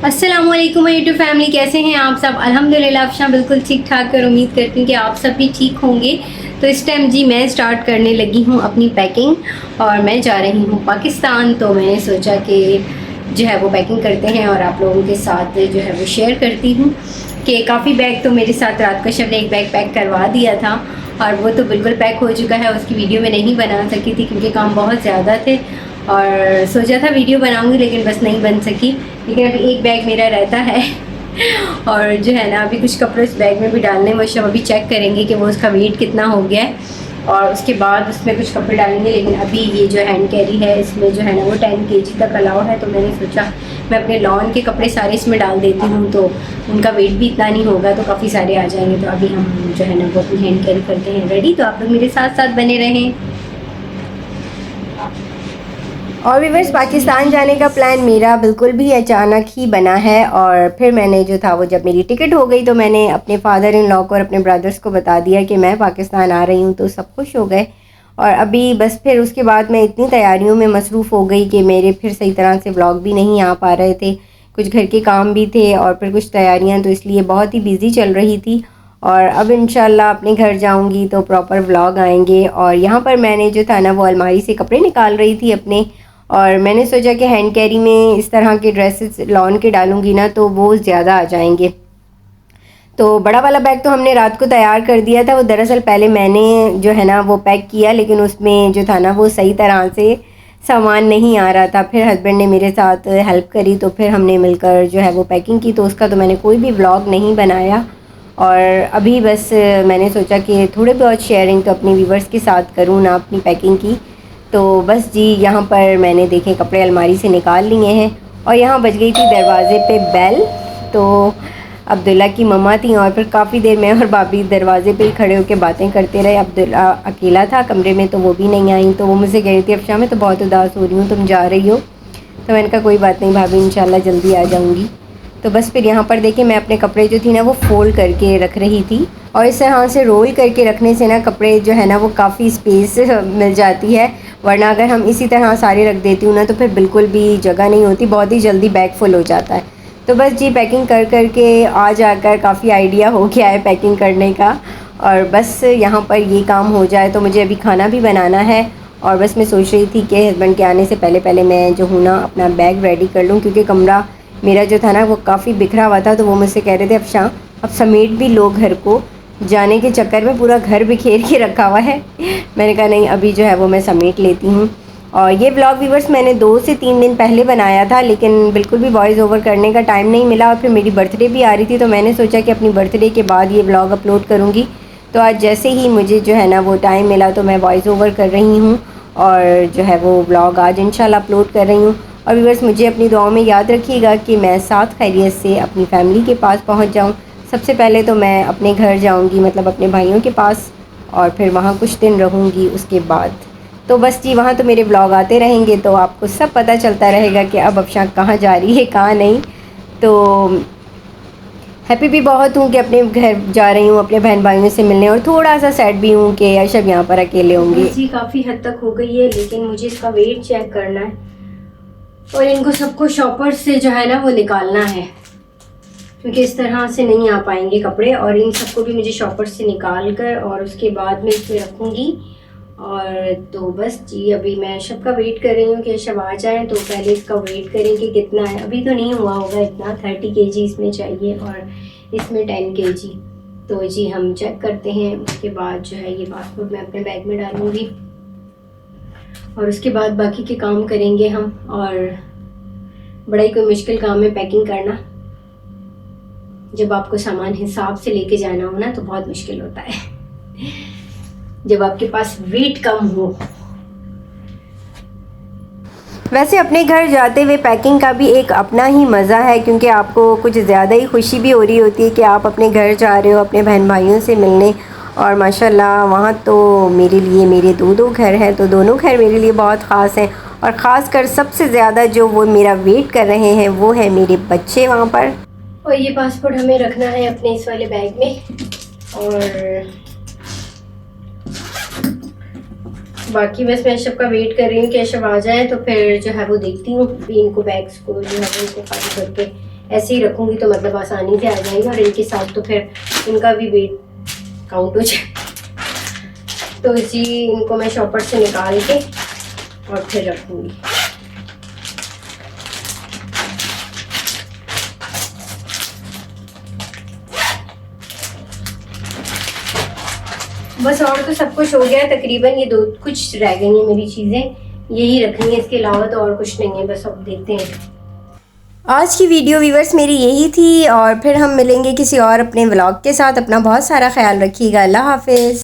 अस्सलामुअलैकुम YouTube family, कैसे हैं आप सब। अल्हम्दुलिल्लाह अफशा बिल्कुल ठीक ठाक और उम्मीद करती हूँ कि आप सब भी ठीक होंगे। तो इस टाइम जी मैं स्टार्ट करने लगी हूँ अपनी पैकिंग और मैं जा रही हूँ पाकिस्तान। तो मैंने सोचा कि जो है वो पैकिंग करते हैं और आप लोगों के साथ जो है वो शेयर करती हूँ कि काफ़ी बैग तो मेरे साथ रात को शब ने एक बैग पैक करवा दिया था और वो तो बिल्कुल पैक हो चुका है। उसकी वीडियो में नहीं बना सकी थी क्योंकि काम बहुत ज़्यादा थे और सोचा था वीडियो बनाऊंगी लेकिन बस नहीं बन सकी। लेकिन अभी एक बैग मेरा रहता है और जो है ना अभी कुछ कपड़े उस बैग में भी डालने वो सब अभी चेक करेंगे कि वो उसका वेट कितना हो गया है और उसके बाद उसमें कुछ कपड़े डालेंगे। लेकिन अभी ये जो हैंड कैरी है इसमें जो है ना वो 10 kg तक अलाउ है। तो मैंने सोचा मैं अपने लॉन के कपड़े सारे इसमें डाल देती हूँ तो उनका वेट भी इतना नहीं होगा, तो काफ़ी सारे आ जाएंगे। तो अभी हम जो है ना वो अपनी हैंड कैरी करते हैं रेडी। तो आप लोग मेरे साथ साथ बने रहें। और व्यूअर्स, पाकिस्तान जाने का प्लान मेरा बिल्कुल भी अचानक ही बना है और फिर मैंने जो था वो जब मेरी टिकट हो गई तो मैंने अपने फादर इन लॉ को और अपने ब्रदर्स को बता दिया कि मैं पाकिस्तान आ रही हूँ। तो सब खुश हो गए और अभी बस फिर उसके बाद मैं इतनी तैयारियों में मसरूफ़ हो गई कि मेरे फिर सही तरह से व्लॉग भी नहीं आ पा रहे थे। कुछ घर के काम भी थे और फिर कुछ तैयारियाँ, तो इसलिए बहुत ही बिज़ी चल रही थी। और अब इंशाल्लाह अपने घर जाऊंगी तो प्रॉपर व्लॉग आएंगे। और यहाँ पर मैंने जो था ना वो अलमारी से कपड़े निकाल रही थी अपने, और मैंने सोचा कि हैंड कैरी में इस तरह के ड्रेसेस लॉन के डालूंगी ना तो वो ज़्यादा आ जाएंगे। तो बड़ा वाला बैग तो हमने रात को तैयार कर दिया था। वो दरअसल पहले मैंने जो है ना वो पैक किया लेकिन उसमें जो था ना वो सही तरह से सामान नहीं आ रहा था। फिर हस्बैंड ने मेरे साथ हेल्प करी तो फिर हमने मिलकर जो है वो पैकिंग की। तो उसका तो मैंने कोई भी व्लॉग नहीं बनाया और अभी बस मैंने सोचा कि थोड़े बहुत शेयरिंग तो अपनी व्यूवर्स के साथ करूँ ना अपनी पैकिंग की। तो बस जी यहाँ पर मैंने देखे कपड़े अलमारी से निकाल लिए हैं और यहाँ बज गई थी दरवाज़े पे बेल। तो अब्दुल्ला की मम्मा थी और फिर काफ़ी देर मैं और भाभी दरवाज़े पे ही खड़े होकर बातें करते रहे। अब्दुल्ला अकेला था कमरे में तो वो भी नहीं आई। तो वो मुझसे कह रही थी अफशा मैं तो बहुत उदास हो रही हूँ, तुम जा रही हो। तो मैंने कहा कोई बात नहीं भाभी, इंशाल्लाह जल्दी आ जाऊँगी। तो बस फिर यहाँ पर देखिए मैं अपने कपड़े जो थी ना वो फ़ोल्ड करके रख रही थी और इस तरह से रोल करके रखने से ना कपड़े जो है ना वो काफ़ी स्पेस मिल जाती है। वरना अगर हम इसी तरह सारे रख देती हूँ ना तो फिर बिल्कुल भी जगह नहीं होती, बहुत ही जल्दी बैग फुल हो जाता है। तो बस जी पैकिंग कर कर के आ जाकर काफ़ी आइडिया हो गया है पैकिंग करने का। और बस यहाँ पर ये काम हो जाए तो मुझे अभी खाना भी बनाना है। और बस मैं सोच रही थी कि हस्बैंड के आने से पहले पहले मैं जो हूँ ना अपना बैग रेडी कर लूँ, क्योंकि कमरा मेरा जो था ना वो काफ़ी बिखरा हुआ था। तो वो मुझसे कह रहे थे अफशा अब समेट भी लो घर को, जाने के चक्कर में पूरा घर बिखेर के रखा हुआ है। मैंने कहा नहीं अभी जो है वो मैं समेट लेती हूँ। और ये ब्लॉग व्यूवर्स मैंने 2 से 3 दिन पहले बनाया था लेकिन बिल्कुल भी वॉइस ओवर करने का टाइम नहीं मिला और फिर मेरी बर्थडे भी आ रही थी। तो मैंने सोचा कि अपनी बर्थडे के बाद ये ब्लॉग अपलोड करूँगी। तो आज जैसे ही मुझे जो है ना वो टाइम मिला तो मैं वॉइस ओवर कर रही हूँ और जो है वो ब्लॉग आज इंशाल्लाह अपलोड कर रही हूँ। और व्यूवर्स मुझे अपनी दुआओं में याद रखिएगा कि मैं साथ खैरियत से अपनी फैमिली के पास पहुँच जाऊँ। सबसे पहले तो मैं अपने घर जाऊँगी, मतलब अपने भाइयों के पास, और फिर वहाँ कुछ दिन रहूँगी उसके बाद। तो बस जी वहाँ तो मेरे ब्लॉग आते रहेंगे तो आपको सब पता चलता रहेगा कि अब अफशा कहाँ जा रही है कहाँ नहीं। तो हैप्पी भी बहुत हूँ कि अपने घर जा रही हूँ अपने बहन भाइयों से मिलने, और थोड़ा सा सैड भी हूँ कि अर्शब यहाँ पर अकेले होंगे। जी काफ़ी हद तक हो गई है लेकिन मुझे इसका वेट चेक करना है और इनको सबको शॉपर से जो है ना वो निकालना है क्योंकि इस तरह से नहीं आ पाएंगे कपड़े। और इन सबको भी मुझे शॉपर से निकाल कर और उसके बाद मैं इसमें रखूँगी। और तो बस जी अभी मैं शब का वेट कर रही हूँ कि शब आ जाए। तो पहले इसका वेट करें कि कितना है। अभी तो नहीं हुआ होगा इतना, 30 kg इसमें चाहिए और इसमें 10 kg। तो जी हम चेक करते हैं। उसके बाद जो है ये पासपोर्ट मैं अपने बैग में डालूँगी और उसके बाद बाकी के काम करेंगे हम। और बड़ा ही कोई मुश्किल काम है पैकिंग करना, जब आपको सामान हिसाब से लेके जाना हो ना तो बहुत मुश्किल होता है जब आपके पास वेट कम हो। वैसे अपने घर जाते हुए पैकिंग का भी एक अपना ही मज़ा है क्योंकि आपको कुछ ज़्यादा ही खुशी भी हो रही होती है कि आप अपने घर जा रहे हो अपने बहन भाइयों से मिलने। और माशाल्लाह वहाँ तो मेरे लिए मेरे दो घर हैं तो दोनों घर मेरे लिए बहुत ख़ास हैं। और ख़ास कर सबसे ज़्यादा जो वो मेरा वेट कर रहे हैं वो है मेरे बच्चे वहाँ पर। और ये पासपोर्ट हमें रखना है अपने इस वाले बैग में। और बाकी बस मैं शब का वेट कर रही हूँ कि शब आ जाए तो फिर जो है वो देखती हूँ इनको बैग्स को जो है वो इनको खाली करके ऐसे ही रखूँगी तो मतलब आसानी से आ जाएंगे, और इनके साथ तो फिर इनका भी वेट काउंट हो जाए। तो इसी इनको मैं शॉपर से निकाल के और फिर रखूँगी। बस और तो सब कुछ हो गया है तकरीबन। ये दो कुछ रह गई हैं मेरी चीज़ें, यही रखनी है, इसके अलावा तो और कुछ नहीं है। बस अब देखते हैं। आज की वीडियो व्यूवर्स मेरी यही थी, और फिर हम मिलेंगे किसी और अपने व्लॉग के साथ। अपना बहुत सारा ख्याल रखिएगा। अल्लाह हाफिज़।